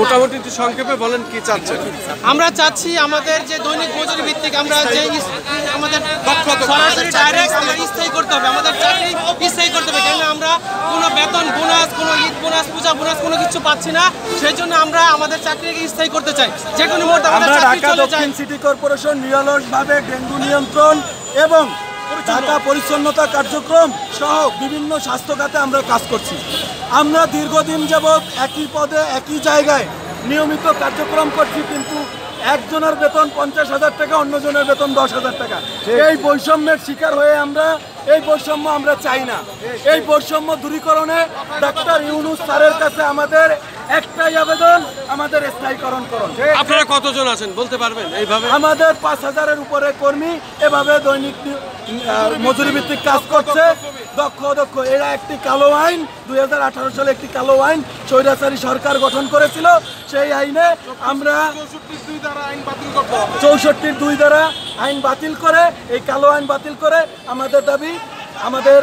মোটামুটি একটু সংক্ষেপে বলেন কি চাচ্ছেন? আমরা চাচ্ছি আমাদের যে দৈনিক মজুরি ভিত্তিক আমরা যে আমাদের সরাসরি ডাইরেক্ট আমরা স্থায়ী করতে হবে, আমাদের চাকরি স্থায়ী করতে হবে। কেন আমরা কোনো বেতন বোনাস, কোনো ঈদ বোনাস, পূজা বোনাস কোনো কিছু পাচ্ছি না। সেই জন্য আমরা আমাদের চাকরিকে স্থায়ী করতে চাই। যে কোনো মুহূর্তে আমাদের চাকরি চলে যায়। দক্ষিণ সিটি কর্পোরেশন নিরলসভাবে ডেঙ্গু নিয়ন্ত্রণ এবং ঢাকা পরিচ্ছন্নতা কার্যক্রম সহ বিভিন্ন স্বাস্থ্য খাতে আমরা কাজ করছি। আমরা দীর্ঘদিন যাবৎ একই পদে একই জায়গায় নিয়মিত কার্যক্রম করছি, কিন্তু একজনের বেতন 50,000 টাকা, অন্যজনের বেতন 10,000 টাকা। এই বৈষম্যের শিকার হয়ে আমরা এই বৈষম্য আমরা চাই না। এই বৈষম্য দূরীকরণে ডাক্তার ইউনূস স্যারের কাছে আমাদের একটাই আবেদন, আমাদের স্থায়ীকরণ করুন। আপনারা কতজন আছেন বলতে পারবেন? এইভাবে আমাদের 5,000-এর উপরে কর্মী এভাবে দৈনিক মজুরি ভিত্তিক কাজ করছে। দক্ষ এরা একটি কালো আইন 2018 সালে একটি কালো আইন স্বৈরাচারী সরকার গঠন করেছিল। সেই আইনে আমরা 64(2) দ্বারা আইন বাতিল করে, এই কালো আইন বাতিল করে আমাদের দাবি আমাদের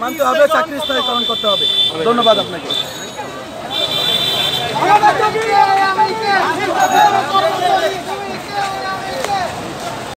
মানতে হবে, চাকরি স্থায়ীকরণ করতে হবে। ধন্যবাদ আপনাকে।